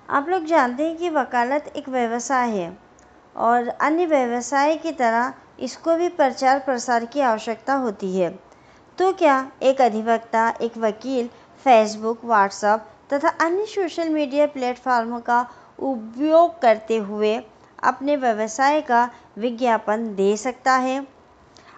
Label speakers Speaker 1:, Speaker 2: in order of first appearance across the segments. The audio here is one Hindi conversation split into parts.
Speaker 1: आप लोग जानते हैं कि वकालत एक व्यवसाय है और अन्य व्यवसाय की तरह इसको भी प्रचार प्रसार की आवश्यकता होती है। तो क्या एक अधिवक्ता, एक वकील फेसबुक, व्हाट्सएप तथा अन्य सोशल मीडिया प्लेटफॉर्मों का उपयोग करते हुए अपने व्यवसाय का विज्ञापन दे सकता है?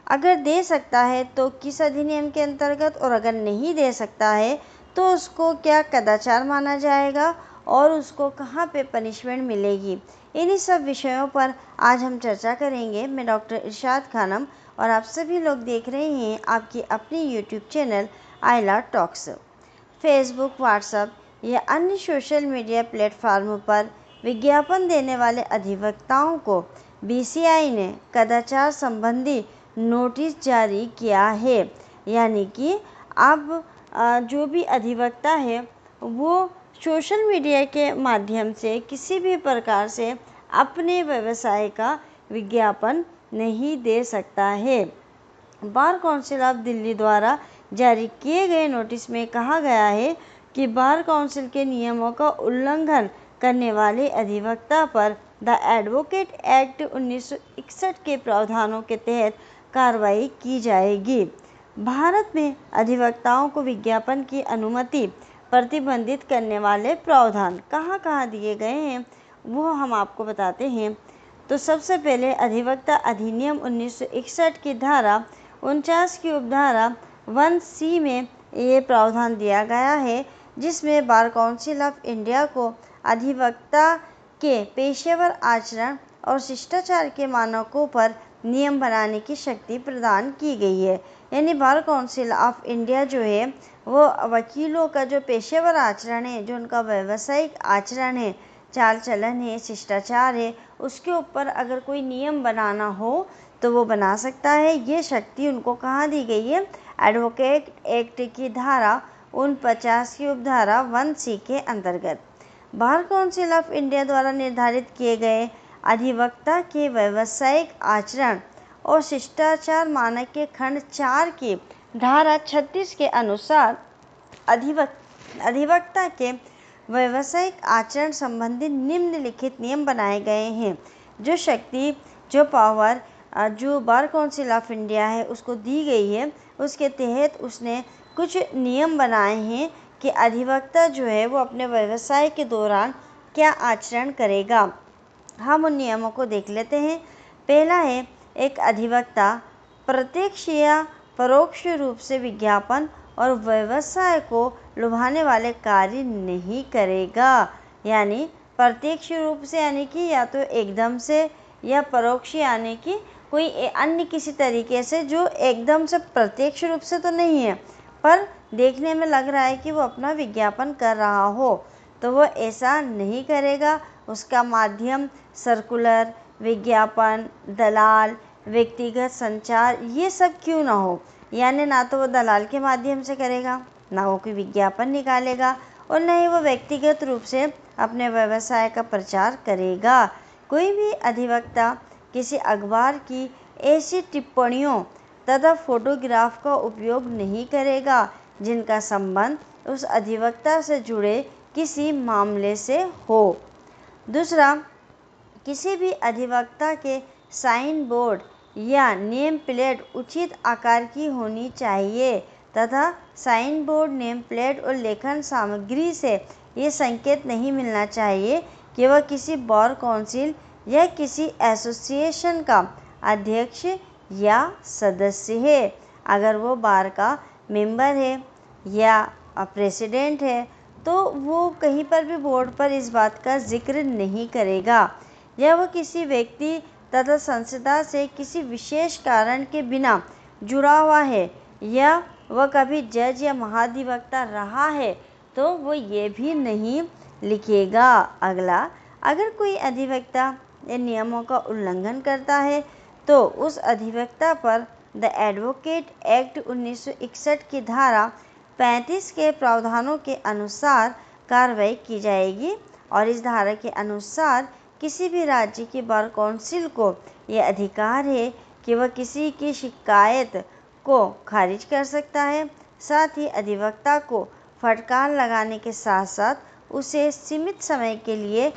Speaker 1: अगर दे सकता है तो किस अधिनियम के अंतर्गत, और अगर नहीं दे सकता है तो उसको क्या कदाचार माना जाएगा और उसको कहाँ पे पनिशमेंट मिलेगी? इन्हीं सब विषयों पर आज हम चर्चा करेंगे। मैं डॉक्टर इरशाद खानम और आप सभी लोग देख रहे हैं आपकी अपनी यूट्यूब चैनल आइला टॉक्स। फेसबुक, व्हाट्सएप या अन्य सोशल मीडिया प्लेटफॉर्म पर विज्ञापन देने वाले अधिवक्ताओं को बीसीआई ने कदाचार संबंधी नोटिस जारी किया है। यानी कि अब जो भी अधिवक्ता है वो सोशल मीडिया के माध्यम से किसी भी प्रकार से अपने व्यवसाय का विज्ञापन नहीं दे सकता है। बार काउंसिल ऑफ दिल्ली द्वारा जारी किए गए नोटिस में कहा गया है कि बार काउंसिल के नियमों का उल्लंघन करने वाले अधिवक्ता पर द एडवोकेट एक्ट 1961 के प्रावधानों के तहत कार्रवाई की जाएगी। भारत में अधिवक्ताओं को विज्ञापन की अनुमति प्रतिबंधित करने वाले प्रावधान कहाँ कहाँ दिए गए हैं वो हम आपको बताते हैं। तो सबसे पहले अधिवक्ता अधिनियम 1961 की धारा 49 की उपधारा 1C में ये प्रावधान दिया गया है, जिसमें बार काउंसिल ऑफ इंडिया को अधिवक्ता के पेशेवर आचरण और शिष्टाचार के मानकों पर नियम बनाने की शक्ति प्रदान की गई है। यानी बार काउंसिल ऑफ इंडिया जो है वो वकीलों का जो पेशेवर आचरण है, जो उनका व्यावसायिक आचरण है, चाल चलन है, शिष्टाचार है, उसके ऊपर अगर कोई नियम बनाना हो तो वो बना सकता है। ये शक्ति उनको कहाँ दी गई है? एडवोकेट एक्ट की धारा 49 की उपधारा 1C के अंतर्गत। बार काउंसिल ऑफ इंडिया द्वारा निर्धारित किए गए अधिवक्ता के व्यावसायिक आचरण और शिष्टाचार मानक के खंड 4 की धारा 36 के अनुसार अधिवक्ता के व्यावसायिक आचरण संबंधी निम्नलिखित नियम बनाए गए हैं। जो शक्ति, जो पावर जो बार काउंसिल ऑफ इंडिया है उसको दी गई है, उसके तहत उसने कुछ नियम बनाए हैं कि अधिवक्ता जो है वो अपने व्यवसाय के दौरान क्या आचरण करेगा। हम उन नियमों को देख लेते हैं। पहला है, एक अधिवक्ता प्रत्यक्ष या परोक्ष रूप से विज्ञापन और व्यवसाय को लुभाने वाले कार्य नहीं करेगा। यानी प्रत्यक्ष रूप से यानी कि या तो एकदम से, या परोक्ष यानी कि कोई अन्य किसी तरीके से जो एकदम से प्रत्यक्ष रूप से तो नहीं है पर देखने में लग रहा है कि वो अपना विज्ञापन कर रहा हो, तो वो ऐसा नहीं करेगा। उसका माध्यम सर्कुलर, विज्ञापन, दलाल, व्यक्तिगत संचार ये सब क्यों ना हो। यानी ना तो वो दलाल के माध्यम से करेगा, ना वो कोई विज्ञापन निकालेगा और न ही वो व्यक्तिगत रूप से अपने व्यवसाय का प्रचार करेगा। कोई भी अधिवक्ता किसी अखबार की ऐसी टिप्पणियों तथा फोटोग्राफ का उपयोग नहीं करेगा जिनका संबंध उस अधिवक्ता से जुड़े किसी मामले से हो। दूसरा, किसी भी अधिवक्ता के साइन बोर्ड या नेम प्लेट उचित आकार की होनी चाहिए तथा साइन बोर्ड, नेम प्लेट और लेखन सामग्री से ये संकेत नहीं मिलना चाहिए कि वह किसी बार काउंसिल या किसी एसोसिएशन का अध्यक्ष या सदस्य है। अगर वो बार का मेंबर है या प्रेसिडेंट है तो वो कहीं पर भी बोर्ड पर इस बात का जिक्र नहीं करेगा। या वह किसी व्यक्ति तथा संस्था से किसी विशेष कारण के बिना जुड़ा हुआ है या वह कभी जज या महाधिवक्ता रहा है तो वो ये भी नहीं लिखेगा। अगला, अगर कोई अधिवक्ता इन नियमों का उल्लंघन करता है तो उस अधिवक्ता पर द एडवोकेट एक्ट 1961 की धारा 35 के प्रावधानों के अनुसार कार्रवाई की जाएगी और इस धारा के अनुसार किसी भी राज्य की बार काउंसिल को यह अधिकार है कि वह किसी की शिकायत को खारिज कर सकता है। साथ ही अधिवक्ता को फटकार लगाने के साथ साथ उसे सीमित समय के लिए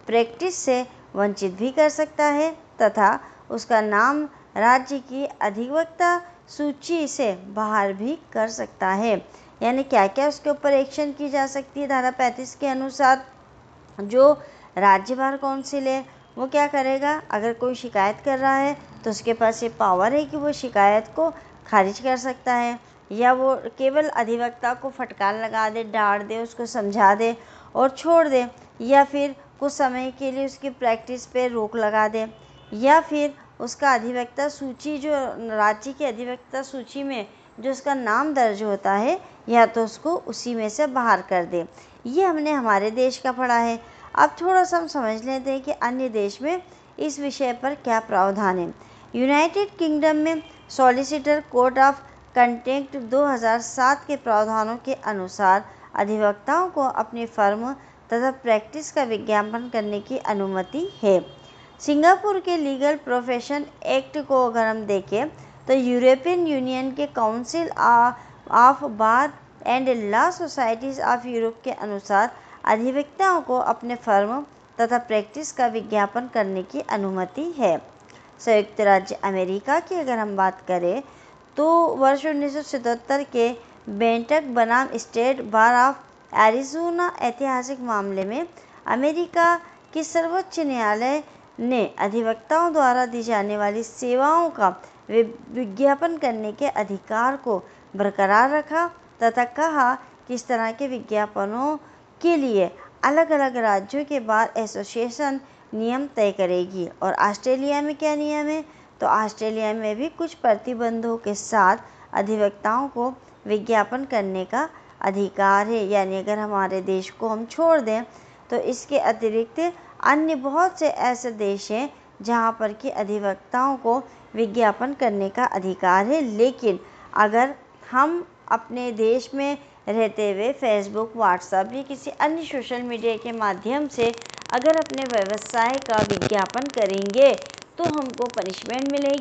Speaker 1: प्रैक्टिस से वंचित भी कर सकता है तथा उसका नाम राज्य की अधिवक्ता सूची से बाहर भी कर सकता है। यानी क्या क्या उसके ऊपर एक्शन की जा सकती है धारा 35 के अनुसार। जो राज्य बार काउंसिल है वो क्या करेगा, अगर कोई शिकायत कर रहा है तो उसके पास ये पावर है कि वो शिकायत को खारिज कर सकता है, या वो केवल अधिवक्ता को फटकार लगा दे, डांट दे, उसको समझा दे और छोड़ दे, या फिर कुछ समय के लिए उसकी प्रैक्टिस पे रोक लगा दे, या फिर उसका अधिवक्ता सूची जो राज्य की अधिवक्ता सूची में जो उसका नाम दर्ज होता है या तो उसको उसी में से बाहर कर दे। ये हमने हमारे देश का पढ़ा है। अब थोड़ा सा हम समझ लेते हैं कि अन्य देश में इस विषय पर क्या प्रावधान है। यूनाइटेड किंगडम में सॉलिसिटर कोड ऑफ कंटेक्ट 2007 के प्रावधानों के अनुसार अधिवक्ताओं को अपनी फर्म तथा प्रैक्टिस का विज्ञापन करने की अनुमति है। सिंगापुर के लीगल प्रोफेशन एक्ट को अगर हम देखें तो यूरोपियन यूनियन के council of bar and law societies of Europe के अनुसार अधिवक्ताओं को अपने फर्म तथा प्रैक्टिस का विज्ञापन करने की अनुमति है। संयुक्त राज्य अमेरिका की अगर हम बात करें तो वर्ष 1977 के बेंटक बनाम स्टेट बार ऑफ एरिज़ोना ऐतिहासिक मामले में अमेरिका की सर्वोच्च न्यायालय ने अधिवक्ताओं द्वारा दी जाने वाली सेवाओं का विज्ञापन करने के अधिकार को बरकरार रखा तथा कहा कि इस तरह के विज्ञापनों के लिए अलग अलग राज्यों के बार एसोसिएशन नियम तय करेगी। और ऑस्ट्रेलिया में क्या नियम है, तो ऑस्ट्रेलिया में भी कुछ प्रतिबंधों के साथ अधिवक्ताओं को विज्ञापन करने का अधिकार है। यानी अगर हमारे देश को हम छोड़ दें तो इसके अतिरिक्त अन्य बहुत से ऐसे देश हैं जहाँ पर कि अधिवक्ताओं को विज्ञापन करने का अधिकार है। लेकिन अगर हम अपने देश में रहते हुए फेसबुक, व्हाट्सएप या किसी अन्य सोशल मीडिया के माध्यम से अगर अपने व्यवसाय का विज्ञापन करेंगे तो हमको पनिशमेंट मिलेगी।